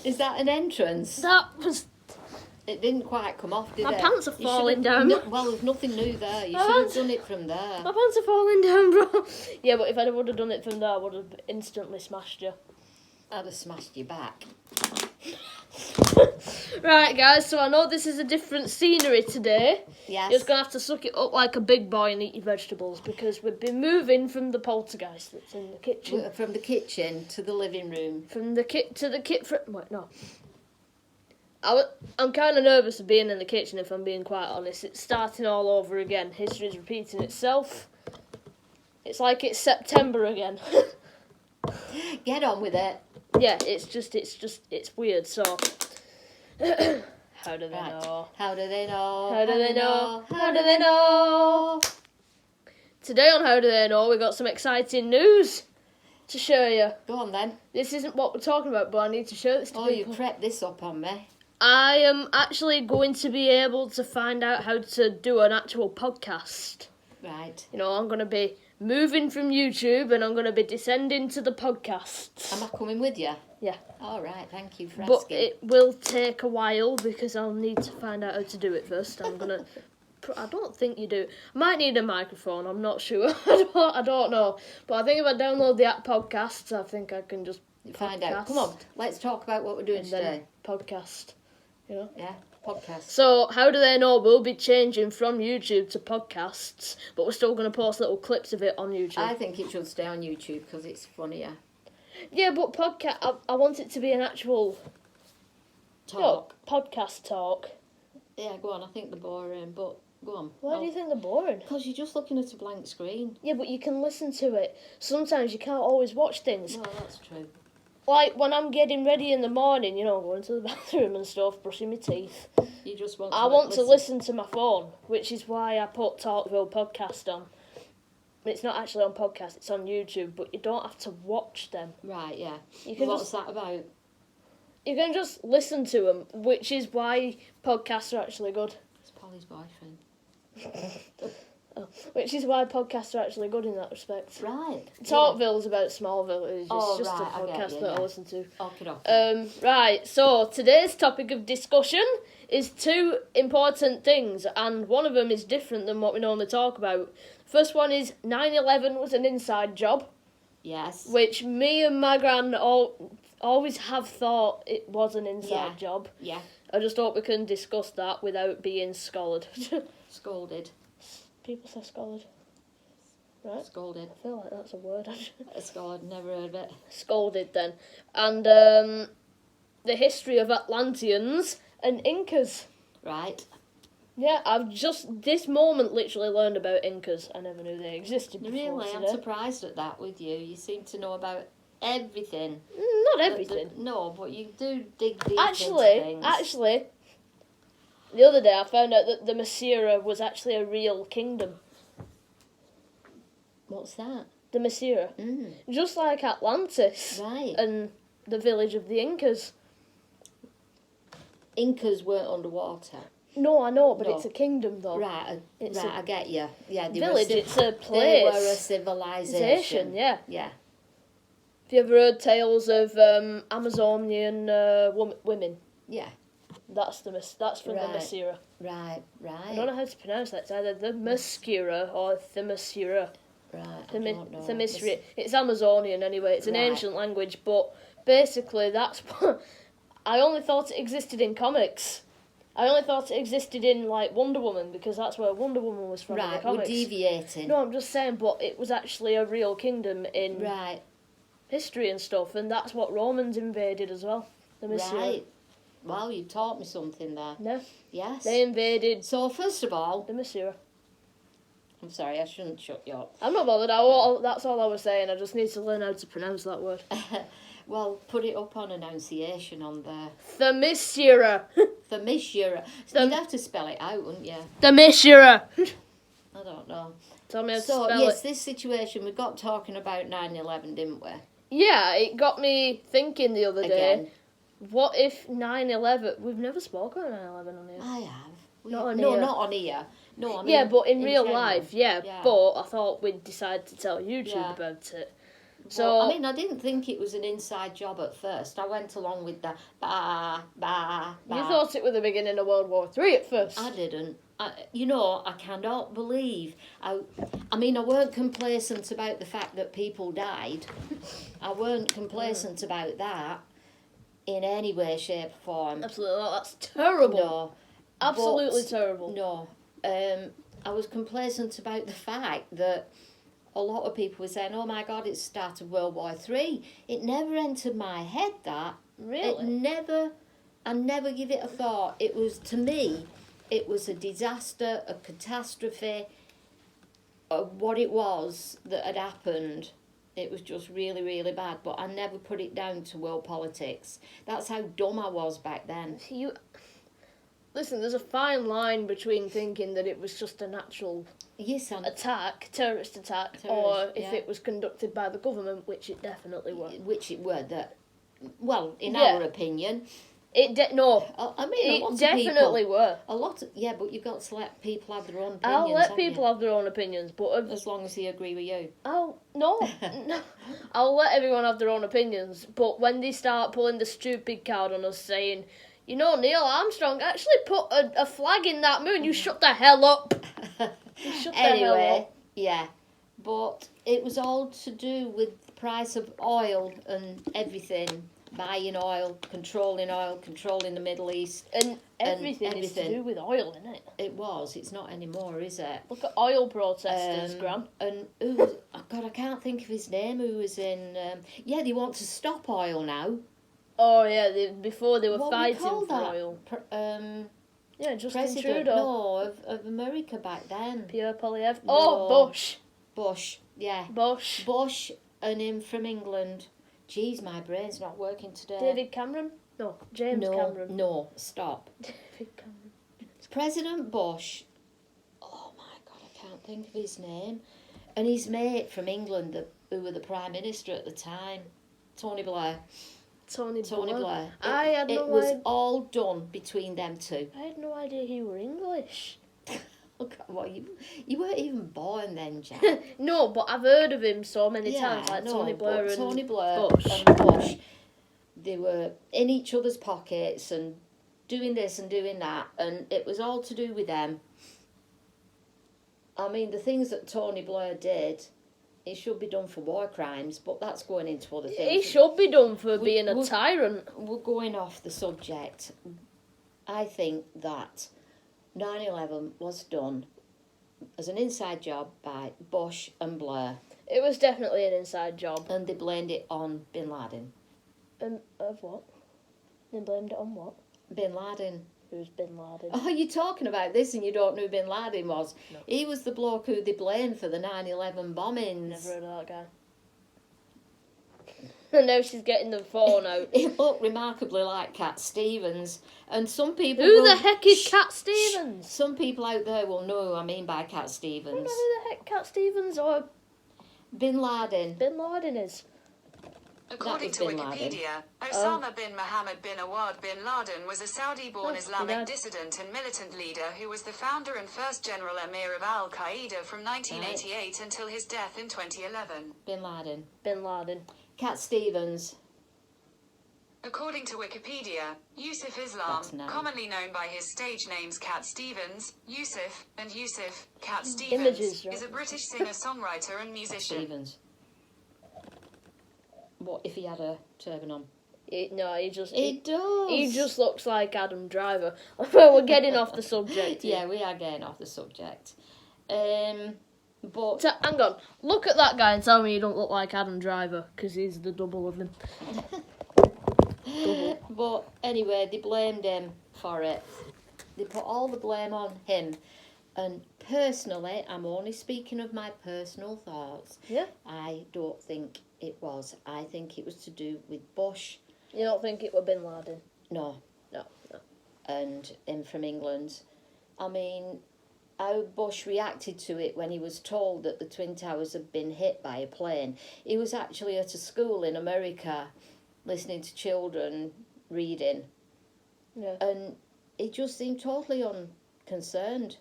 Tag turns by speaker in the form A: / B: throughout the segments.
A: Is that an entrance?
B: That was...
A: It didn't quite come off, did
B: My
A: it?
B: pants are
A: You
B: falling
A: should've-
B: down.
A: well, there's nothing new there. You
B: My
A: should have
B: pants-
A: done it from there.
B: My pants are falling down, bro. Yeah, but if I would have done it from there, I would have instantly smashed you.
A: I'd have smashed you back.
B: Right, guys, so I know this is a different scenery today.
A: Yes.
B: You're just going to have to suck it up like a big boy and eat your vegetables because we've been moving from the poltergeist that's in the kitchen.
A: From the kitchen to the living room.
B: From the kit to the kit... Wait, no. I'm kind of nervous of being in the kitchen, if I'm being quite honest. It's starting all over again. History's repeating itself. It's like it's September again.
A: Get on with it.
B: Yeah, it's weird, so... How do they know?
A: How do they know?
B: How do they know? How do they know? Today on How Do They Know, we got some exciting news to show you.
A: Go on then.
B: This isn't what we're talking about, but I need to show this to
A: Oh, you
B: people.
A: prepped this up on me.
B: I am actually going to be able to find out how to do an actual podcast.
A: Right.
B: You know, I'm going to be moving from YouTube and I'm going to be descending to the podcasts.
A: Am I coming with you?
B: Yeah.
A: All right, thank you for
B: But
A: asking.
B: it will take a while because I'll need to find out how to do it first. I'm going to... I don't think you do. I might need a microphone, I'm not sure. I don't know. But I think if I download the app podcasts, I think I can just
A: Find out.
B: podcast.
A: Come on, let's talk about what we're doing
B: and then
A: today.
B: podcast. You know?
A: Yeah, podcast.
B: So, How Do They Know will be changing from YouTube to podcasts, but we're still going to post little clips of it on YouTube.
A: I think it should stay on YouTube because it's funnier.
B: Yeah, but podcast, I want it to be an actual
A: Talk.
B: podcast talk.
A: Yeah, go on. I think they're boring, but go on.
B: Why do you think they're boring?
A: Because you're just looking at a blank screen.
B: Yeah, but you can listen to it. Sometimes you can't always watch things.
A: No, that's true.
B: Like when I'm getting ready in the morning, you know, going to the bathroom and stuff, brushing my teeth.
A: You just want.
B: I want to listen to my phone, which is why I put Talkville podcast on. It's not actually on podcast; it's on YouTube, but you don't have to watch them.
A: Right. Yeah.
B: You can
A: What's
B: just
A: that about?
B: you can just listen to them, which is why podcasts are actually good.
A: It's Polly's boyfriend.
B: Which is why podcasts are actually good in that respect.
A: Right.
B: Talkville's about Smallville. It's just
A: right,
B: a
A: I get
B: podcast
A: you,
B: that
A: yeah.
B: I listen to.
A: Okay.
B: Right, so today's topic of discussion is two important things, and one of them is different than what we normally talk about. First one is 9/11 was an inside job,
A: Yes.
B: which me and my gran always have thought it was an inside
A: Yeah.
B: job.
A: Yeah.
B: I just hope we can discuss that without being scalded.
A: Scolded.
B: People say scalded. Right?
A: Scolded.
B: I feel like that's a word.
A: Scolded. Never heard of it.
B: Scolded then. And the history of Atlanteans and Incas.
A: Right.
B: Yeah, I've just this moment literally learned about Incas. I never knew they existed before
A: Really, I'm
B: today.
A: surprised at that with you. You seem to know about everything.
B: Not everything.
A: No, but you do dig deep into
B: Actually,
A: things.
B: the other day I found out that the Masira was actually a real kingdom.
A: What's that?
B: The Masira. Just like Atlantis
A: Right.
B: and the village of the Incas.
A: Incas weren't underwater.
B: No, I know, but
A: No.
B: it's a kingdom though.
A: Right,
B: It's
A: right,
B: a
A: I get you. Yeah, they
B: village,
A: were
B: it's a
A: They
B: place.
A: were a civilization.
B: Yeah.
A: Yeah.
B: Have you ever heard tales of Amazonian women?
A: Yeah.
B: That's from
A: Right.
B: the Masira.
A: Right,
B: I
A: right.
B: don't know how to pronounce that. It's either the Masira or the Masira.
A: Right, I don't know.
B: The Masira. It's Amazonian anyway. It's an
A: Right.
B: ancient language, but basically that's what... I only thought it existed in comics. I only thought it existed in, like, Wonder Woman, because that's where Wonder Woman was from in the
A: Right, we're
B: comics.
A: deviating.
B: No, I'm just saying, but it was actually a real kingdom in
A: Right,
B: history and stuff, and that's what Romans invaded as well. The Masira.
A: right. Well, you taught me something there.
B: No,
A: Yes.
B: they invaded
A: So, first of all,
B: the Masira.
A: I'm sorry, I shouldn't shut you up.
B: I'm not bothered. That's all I was saying. I just need to learn how to pronounce that word.
A: Well, put it up on enunciation on there.
B: The Masira.
A: The Mishura.
B: The-
A: You'd have to spell it out, wouldn't you?
B: The Masira.
A: I don't know.
B: Tell me how to
A: So,
B: spell
A: yes,
B: it.
A: this situation, we got talking about 9/11, didn't we?
B: Yeah, it got me thinking the other day.
A: Again.
B: What if 9/11? We've never spoken about 9/11 on here.
A: I have.
B: Not on
A: no,
B: here.
A: not on here. No, I mean,
B: Yeah, but in real
A: general.
B: life, yeah.
A: Yeah.
B: But I thought we'd decide to tell YouTube
A: Yeah.
B: about it. So
A: I mean, I didn't think it was an inside job at first. I went along with the ba ba ba.
B: you thought it was the beginning of World War III at first.
A: I didn't. I cannot believe. I mean, I weren't complacent about the fact that people died. I weren't complacent about that in any way, shape, or form.
B: Absolutely not. That's terrible.
A: No.
B: Absolutely
A: But,
B: terrible.
A: No. I was complacent about the fact that a lot of people were saying, oh my God, it's the start of World War III. It never entered my head that.
B: Really?
A: I never give it a thought. It was, to me, it was a disaster, a catastrophe. What it was that had happened, it was just really, really bad. But I never put it down to world politics. That's how dumb I was back then.
B: Listen, there's a fine line between thinking that it was just a natural terrorist attack, or if it was conducted by the government, which it definitely was.
A: Which it were. Well, in
B: Yeah.
A: our opinion.
B: No.
A: I mean,
B: It definitely were.
A: But you've got to let people have their own opinions.
B: I'll let
A: haven't
B: people
A: you?
B: have their own opinions, but
A: As long as they agree with you.
B: no. I'll let everyone have their own opinions, but when they start pulling the stupid card on us saying, you know, Neil Armstrong actually put a flag in that moon, you shut the hell up. You shut the hell
A: Anyway,
B: up.
A: yeah. But it was all to do with the price of oil and everything. Buying oil, controlling the Middle East.
B: And everything is to do with oil, isn't it?
A: It was. It's not anymore, is it?
B: Look at oil protesters, Gran.
A: And who was, oh God, I can't think of his name, who was in... they want to stop oil now.
B: Oh, yeah, before they were
A: What
B: fighting
A: we call
B: for
A: that?
B: oil. Yeah, Justin
A: President,
B: Trudeau.
A: no, of America back then.
B: Pierre Poilievre.
A: No.
B: Oh, Bush.
A: Bush, yeah.
B: Bush.
A: And him from England. Jeez, my brain's not working today.
B: David Cameron? No, James Cameron.
A: No, stop.
B: David Cameron.
A: President Bush, oh my God, I can't think of his name. And his mate from England, who were the Prime Minister at the time, Tony Blair.
B: Tony Blair.
A: It was all done between them two.
B: I had no idea he were English.
A: Look, what, you weren't even born then, Jack.
B: No, but I've heard of him so many times, like Tony Blair and
A: Tony Blair
B: Bush.
A: and Bush. They were in each other's pockets and doing this and doing that, and it was all to do with them. I mean, the things that Tony Blair did, it should be done for war crimes, but that's going into other things.
B: He should be done for being a tyrant.
A: We're going off the subject. I think that 9/11 was done as an inside job by Bush and Blair.
B: It was definitely an inside job.
A: And they blamed it on Bin Laden.
B: Of what? They blamed it on what?
A: Bin Laden.
B: Who's Bin Laden?
A: Oh, you're talking about this and you don't know who Bin Laden was?
B: No.
A: He was the bloke who they blamed for the 9/11 bombings.
B: Never heard of that guy. And now she's getting the phone out.
A: It looked remarkably like Cat Stevens. And some people...
B: Who the heck is Cat Stevens?
A: Some people out there will know who I mean by Cat
B: I
A: Stevens.
B: don't know who the heck Cat Stevens or
A: Bin Laden.
B: Bin Laden is.
C: According to Wikipedia, Osama bin Mohammed bin Awad bin Laden was a Saudi-born Islamic dissident and militant leader who was the founder and first general emir of Al-Qaeda from 1988 until his death in 2011.
A: Bin Laden.
B: Bin Laden.
A: Cat Stevens.
C: According to Wikipedia, Yusuf Islam, commonly known by his stage names Cat Stevens, Yusuf, and Yusuf, Cat Stevens, is a British singer-songwriter and musician.
A: Stevens. What if he had a turban on?
B: He does.
A: He
B: just looks like Adam Driver. We're getting off the subject.
A: Yeah, we are getting off the subject. But
B: So, hang on. Look at that guy and tell me you don't look like Adam Driver, because he's the double of him. Double.
A: But anyway, they blamed him for it. They put all the blame on him. And personally, I'm only speaking of my personal thoughts.
B: Yeah.
A: I don't think it was. I think it was to do with Bush.
B: You don't think it were Bin Laden?
A: No.
B: No.
A: And him from England. I mean, how Bush reacted to it when he was told that the Twin Towers had been hit by a plane. He was actually at a school in America listening to children reading.
B: Yeah.
A: And he just seemed totally unconcerned.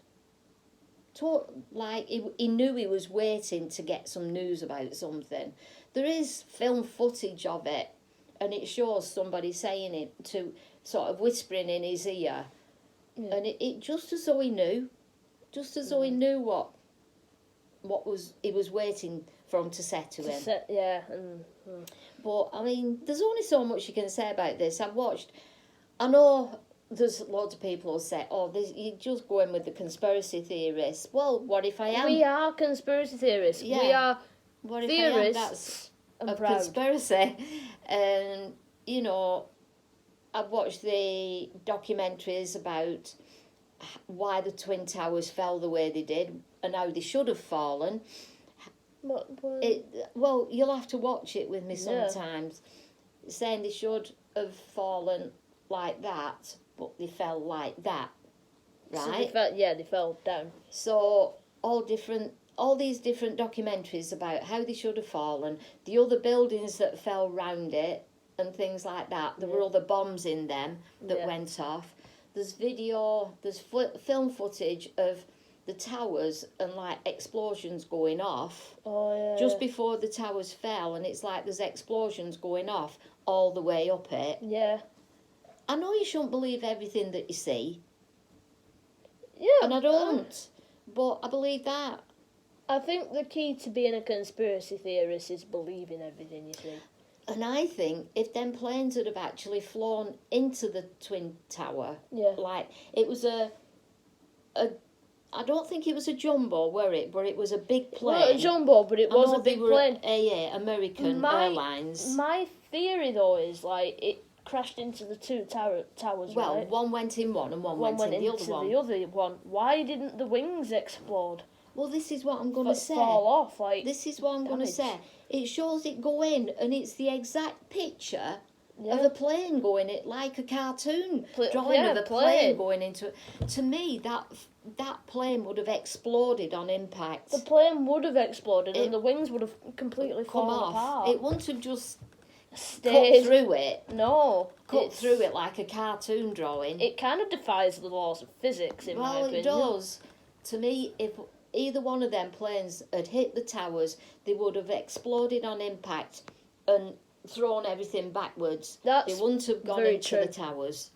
A: like he knew he was waiting to get some news about something. There is film footage of it, and it shows somebody saying it to sort of whispering in his ear, and it just as though he knew, what he was waiting for him to say to him. But I mean, there's only so much you can say about this. I know there's loads of people who say, "Oh, you're just going with the conspiracy theorists." Well, what if I am?
B: We are conspiracy theorists.
A: Yeah.
B: We are
A: What if
B: theorists
A: I am? That's
B: and
A: a
B: proud.
A: conspiracy. And you know, I've watched the documentaries about why the Twin Towers fell the way they did and how they should have fallen.
B: What?
A: Well, you'll have to watch it with me
B: Yeah.
A: sometimes. Saying they should have fallen like that, but they fell like that,
B: So
A: right?
B: they fell down.
A: So all these different documentaries about how they should have fallen, the other buildings that fell round it, and things like that. There were other bombs in them that went off. There's film footage of the towers and like explosions going off just before the towers fell, and it's like there's explosions going off all the way up it.
B: Yeah.
A: I know you shouldn't believe everything that you see,
B: Yeah.
A: and I don't, but I believe that.
B: I think the key to being a conspiracy theorist is believing everything you see.
A: And I think if them planes had have actually flown into the Twin Tower, like it was I don't think it was a jumbo, were it? But it was a big plane.
B: Not a jumbo, but it was a big plane.
A: American Airlines.
B: My theory, though, is like it crashed into the two towers.
A: Well,
B: right?
A: one went in one and one went in the other one.
B: The other one. Why didn't the wings explode?
A: Well, this is what I'm going to say.
B: Fall off, like.
A: This is what I'm going to say. It shows it go in, and it's the exact picture of a plane going it, like a cartoon drawing of a plane going into it. To me, that plane would have exploded on impact.
B: The plane would have exploded, and the wings would have completely
A: come
B: fallen
A: off.
B: apart.
A: It wouldn't have just
B: Stayed.
A: cut through it.
B: No,
A: Cut through it like a cartoon drawing.
B: It kind of defies the laws of physics, in my opinion.
A: Well, it does. To me, if either one of them planes had hit the towers, they would have exploded on impact and thrown everything backwards.
B: That's
A: they wouldn't have gone
B: very
A: into
B: true.
A: the towers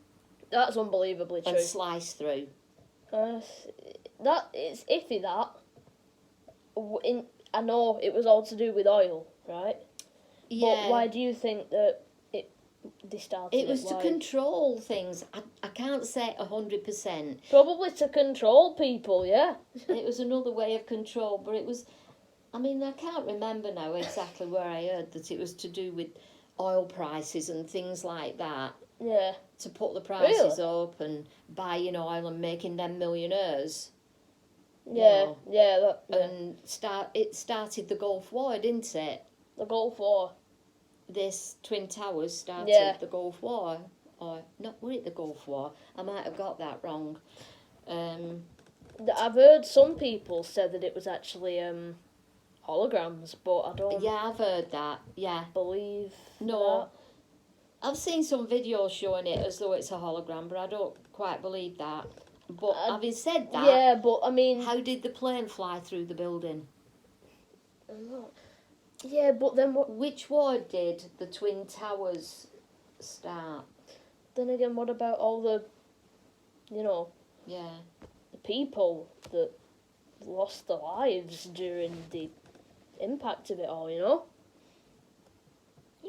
B: That's unbelievably true.
A: and sliced through.
B: That it's iffy. I know it was all to do with oil, right?
A: Yeah.
B: But why do you think that they started?
A: It was to
B: Why?
A: control things. I can't say 100%.
B: Probably to control people, yeah.
A: It was another way of control, but it was. I mean, I can't remember now exactly where I heard that it was to do with oil prices and things like that.
B: Yeah.
A: To put the prices up and buying oil and making them millionaires.
B: Yeah,
A: And it started the Gulf War, didn't it?
B: The Gulf War.
A: This Twin Towers started the Gulf War. Or, not, were it the Gulf War? I might have got that wrong.
B: I've heard some people said that it was actually holograms, but I don't
A: Yeah, I've heard that, yeah.
B: believe
A: No, I've seen some videos showing it as though it's a hologram, but I don't quite believe that. But having said that,
B: yeah, but I mean...
A: how did the plane fly through the building?
B: Yeah, but then what...
A: Which war did the Twin Towers start?
B: Then again, what about all the,
A: Yeah.
B: the people that lost their lives during the impact of it all,
A: You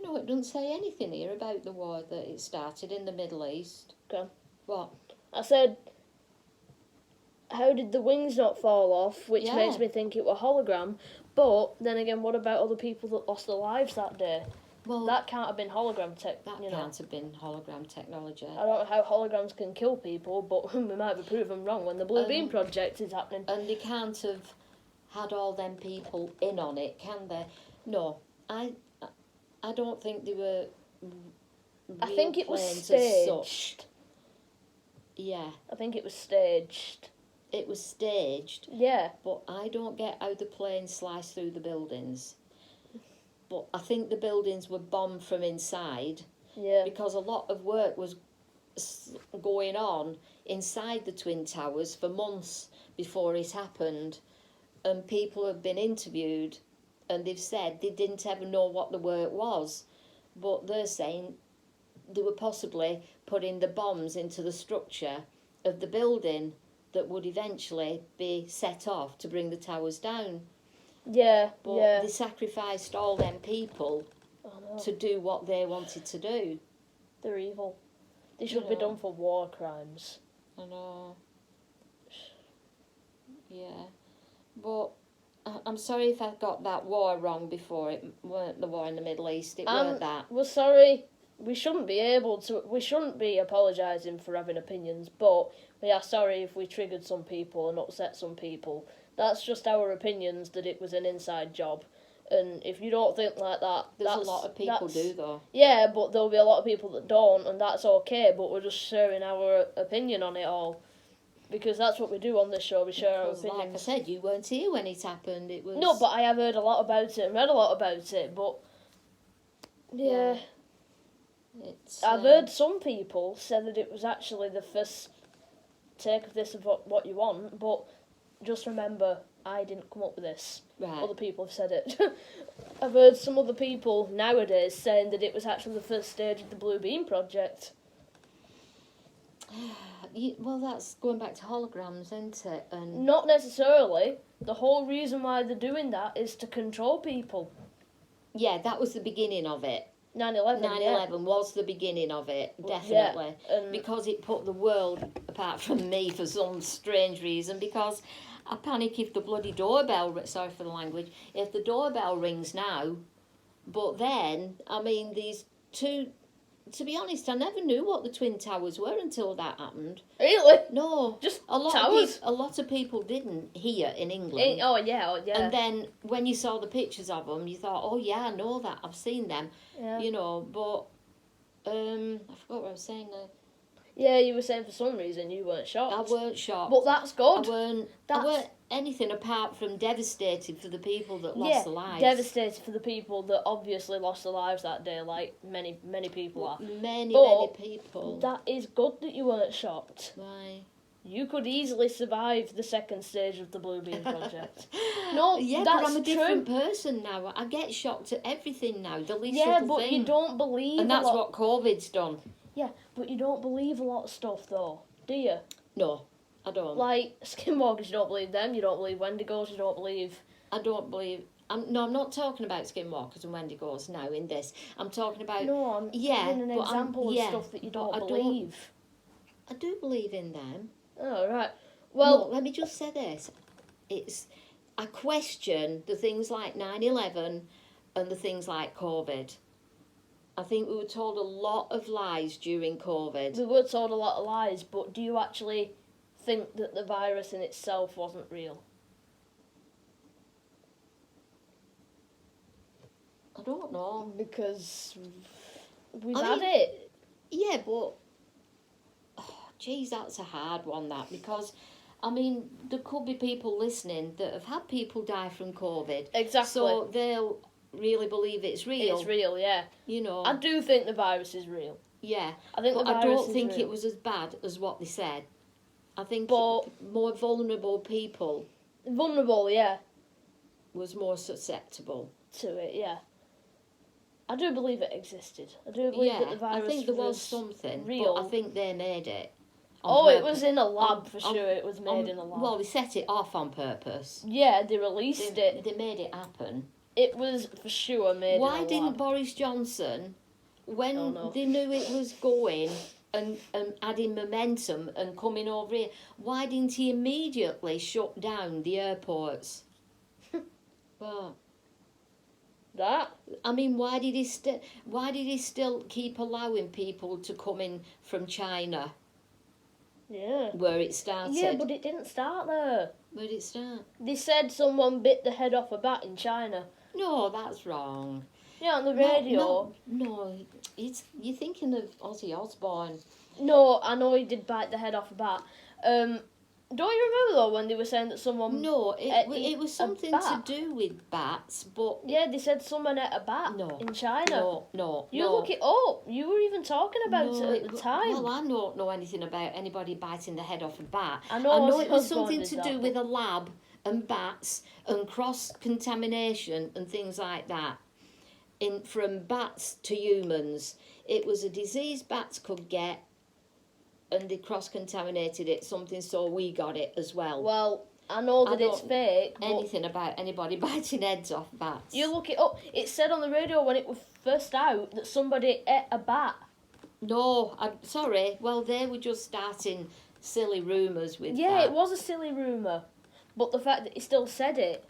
A: know, it doesn't say anything here about the war that it started in the Middle East.
B: Okay.
A: What?
B: I said, how did the wings not fall off, which
A: Yeah.
B: makes me think it were hologram, but then again, what about other people that lost their lives that day?
A: Well,
B: That can't have been hologram tech,
A: that can't have been hologram technology.
B: I don't know how holograms can kill people, but we might be proven wrong when the Blue Beam Project is happening.
A: And they can't have had all them people in on it, can they? No, I don't think they were.
B: I think it was
A: planes as such.
B: staged.
A: Yeah,
B: I think it was staged.
A: it was staged,
B: Yeah.
A: but I don't get how the planes sliced through the buildings. But I think the buildings were bombed from inside
B: Yeah.
A: because a lot of work was going on inside the Twin Towers for months before it happened, and people have been interviewed and they've said they didn't ever know what the work was, but they're saying they were possibly putting the bombs into the structure of the building that would eventually be set off to bring the towers down.
B: Yeah,
A: But
B: yeah.
A: they sacrificed all them people
B: I know.
A: to do what they wanted to do.
B: They're evil. They should be
A: know.
B: done for war crimes.
A: I know. Yeah. But I'm sorry if I got that war wrong before. It weren't the war in the Middle East. It weren't that.
B: We're sorry. We shouldn't be apologising for having opinions, but we are sorry if we triggered some people and upset some people. That's just our opinions that it was an inside job. And if you don't think like that,
A: There's a lot of people do though.
B: Yeah, but there'll be a lot of people that don't, and that's okay, but we're just sharing our opinion on it all. Because that's what we do on this show, we share our
A: Because, like I
B: opinions.
A: said, you weren't here when it happened. It was
B: No, but I have heard a lot about it and read a lot about it, but... Yeah.
A: It's,
B: I've heard some people say that it was actually the first take of this of what you want, but just remember, I didn't come up with this.
A: right.
B: Other people have said it. I've heard some other people nowadays saying that it was actually the first stage of the Blue Beam project.
A: Well, that's going back to holograms, isn't it? And
B: Not necessarily. The whole reason why they're doing that is to control people.
A: yeah, that was the beginning of it.
B: 9/11.
A: 9/11 was the beginning of it,
B: Yeah.
A: definitely.
B: And
A: Because it put the world apart from me for some strange reason, because I panic if the bloody doorbell, sorry for the language, if the doorbell rings now. But then, I mean, these two, to be honest, I never knew what the Twin Towers were until that happened.
B: really?
A: No,
B: Just
A: a lot
B: towers?
A: a lot of people didn't here in England.
B: Oh yeah.
A: And then when you saw the pictures of them, you thought, oh yeah, I know that, I've seen them,
B: Yeah.
A: you know, but I forgot what I was saying now.
B: Yeah, you were saying for some reason you weren't shocked.
A: I weren't shocked.
B: But that's
A: I
B: good.
A: weren't anything apart from devastated for the people that lost their lives.
B: Devastated for the people that obviously lost their lives that day, like many people are.
A: Many
B: But
A: people.
B: That is good that you weren't shocked.
A: Why?
B: You could easily survive the second stage of the Blue Beam project. No,
A: Yeah,
B: that's
A: but I'm a different
B: true.
A: person now. I get shocked at everything now, the least
B: Yeah,
A: little
B: but
A: thing.
B: you don't believe
A: And
B: a
A: that's
B: lot.
A: what COVID's done.
B: Yeah, but you don't believe a lot of stuff though, do you?
A: No, I don't.
B: Like skinwalkers, you don't believe them. You don't believe Wendigos. You don't believe.
A: I don't believe. I'm not talking about skinwalkers and Wendigos now in this. I'm talking about.
B: No, I'm
A: yeah,
B: giving an
A: but
B: example of
A: yeah,
B: stuff that you
A: but
B: don't
A: I don't-
B: believe.
A: I do believe in them.
B: Oh right.
A: Well,
B: Well,
A: let me just say this. I question the things like 9/11 and the things like COVID. I think we were told a lot of lies during COVID.
B: we were told a lot of lies, but do you actually think that the virus in itself wasn't real?
A: I don't know.
B: Because we've
A: I
B: had
A: mean-
B: it.
A: Yeah, but geez, that's a hard one. That because, I mean, there could be people listening that have had people die from COVID,
B: Exactly.
A: so they'll really believe it's real.
B: It's real, yeah.
A: You know.
B: I do think the virus is real.
A: Yeah,
B: I think
A: but
B: the
A: I
B: virus
A: don't
B: is
A: think
B: real.
A: it was as bad as what they said. I think
B: But-
A: more vulnerable people
B: Vulnerable, yeah,
A: was more susceptible.
B: to it, yeah. I do believe it existed. I do believe that the virus
A: I think there was
B: was
A: something,
B: real.
A: but I think they made it.
B: Oh,
A: on
B: it
A: purpose.
B: was in a lab
A: On-
B: for
A: on-
B: sure. It was made in a lab.
A: Well, they set it off on purpose.
B: Yeah, they released it.
A: They made it happen.
B: It was for sure made
A: Why
B: in a
A: didn't
B: lab.
A: Boris Johnson, when
B: Oh, no.
A: they knew it was going and adding momentum and coming over here, why didn't he immediately shut down the airports? Well,
B: That?
A: I mean, why did he still keep allowing people to come in from China,
B: Yeah.
A: where it started?
B: Yeah, but it didn't start there.
A: Where did it start?
B: They said someone bit the head off a bat in China.
A: No, that's wrong.
B: Yeah, on the radio.
A: No, you're thinking of Ozzy Osbourne.
B: No, I know he did bite the head off a bat. Don't you remember though when they were saying that someone?
A: No,
B: ate
A: it was
B: a
A: something to
B: bat?
A: do with bats, but
B: Yeah, they said someone ate a bat
A: No.
B: in China.
A: no.
B: You look it up. You were even talking about
A: No,
B: it at the time.
A: Well, I don't know anything about anybody biting the head off a bat.
B: I know
A: it was
B: Ozzy
A: something
B: Osbourne
A: to
B: did
A: do
B: that,
A: with a lab and bats and cross-contamination and things like that. From bats to humans. It was a disease bats could get, and they cross-contaminated it, something, so we got it as well.
B: Well, I know
A: I
B: that it's
A: don't-
B: fake, but
A: Anything about anybody biting heads off bats.
B: you look it up. It said on the radio when it was first out that somebody ate a bat.
A: No, I'm sorry. Well, they were just starting silly rumours with
B: Yeah,
A: that.
B: it was a silly rumour, but the fact that he still said it,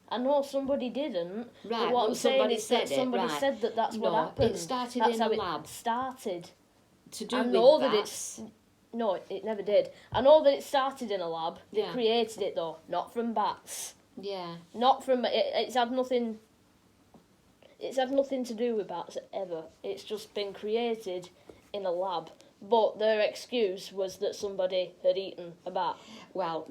B: I know somebody didn't.
A: Right,
B: but what
A: but
B: I'm saying
A: somebody
B: is that
A: said it,
B: somebody
A: right.
B: said that that's what
A: No,
B: happened.
A: it started
B: That's
A: in
B: how
A: a
B: it
A: lab.
B: started.
A: To do
B: I
A: with
B: know that
A: bats.
B: No, it never did. I know that it started in a lab. They
A: Yeah.
B: created it though, not from bats.
A: Yeah.
B: Not from it's had nothing. It's had nothing to do with bats ever. It's just been created in a lab. But their excuse was that somebody had eaten a bat.
A: Well,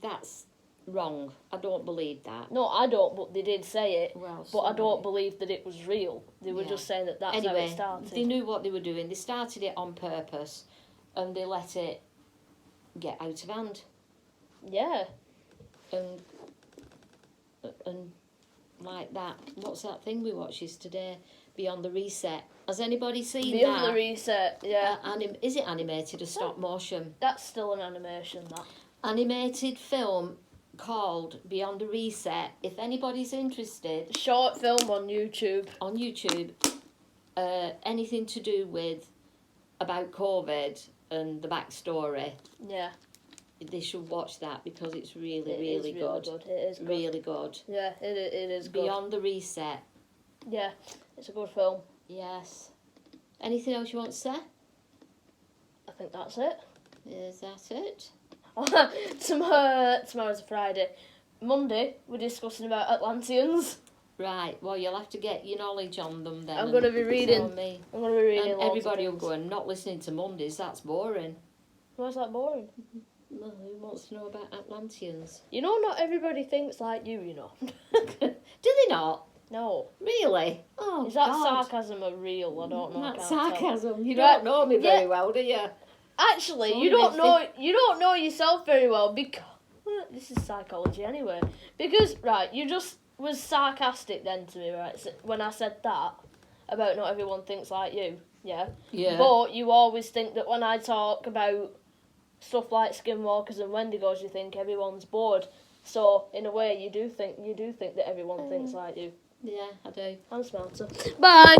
A: that's wrong. I don't believe that.
B: No, I don't. But they did say it.
A: Well,
B: But I don't
A: somebody-
B: believe that it was real. They were
A: Yeah.
B: just saying that that's how
A: Anyway,
B: it started.
A: they knew what they were doing. They started it on purpose, and they let it get out of hand.
B: Yeah.
A: And like that. What's that thing we watched yesterday? Beyond the Reset. Has anybody seen
B: Beyond
A: that?
B: the Reset. Yeah.
A: Is it animated or stop motion?
B: That's still an animation. That.
A: Animated film called Beyond the Reset. If anybody's interested,
B: Short film on YouTube.
A: on YouTube, anything to do with about COVID and the backstory,
B: Yeah.
A: they should watch that because it's really,
B: It
A: really,
B: is
A: good.
B: It is good.
A: Really good.
B: Yeah, it is good.
A: Beyond the Reset.
B: Yeah, it's a good film.
A: Yes. Anything else you want to say?
B: I think that's it.
A: Is that it?
B: Tomorrow's a Friday. Monday, we're discussing about Atlanteans.
A: Right. Well, you'll have to get your knowledge on them then.
B: I'm
A: and
B: gonna be
A: tell
B: reading.
A: me.
B: I'm going to be reading
A: And
B: loads
A: everybody
B: of
A: will
B: things.
A: go and not listening to Mondays. That's boring.
B: Why's that boring?
A: Well, who wants to know about Atlanteans?
B: You know, not everybody thinks like you know.
A: Do they not?
B: No.
A: Really? Oh,
B: Is that
A: God.
B: sarcasm or real? I don't know. I
A: That's
B: can't tell.
A: sarcasm. You
B: Right,
A: don't know me very well, do you?
B: Actually,
A: It's
B: you don't
A: only
B: know. You don't know yourself very well because this is psychology anyway. Because right, you just was sarcastic then to me, right? So when I said that about not everyone thinks like you, yeah.
A: Yeah.
B: But you always think that when I talk about stuff like skinwalkers and Wendigos, you think everyone's bored. So in a way, you do think that everyone thinks like you.
A: Yeah, I do.
B: I'm smarter. Bye.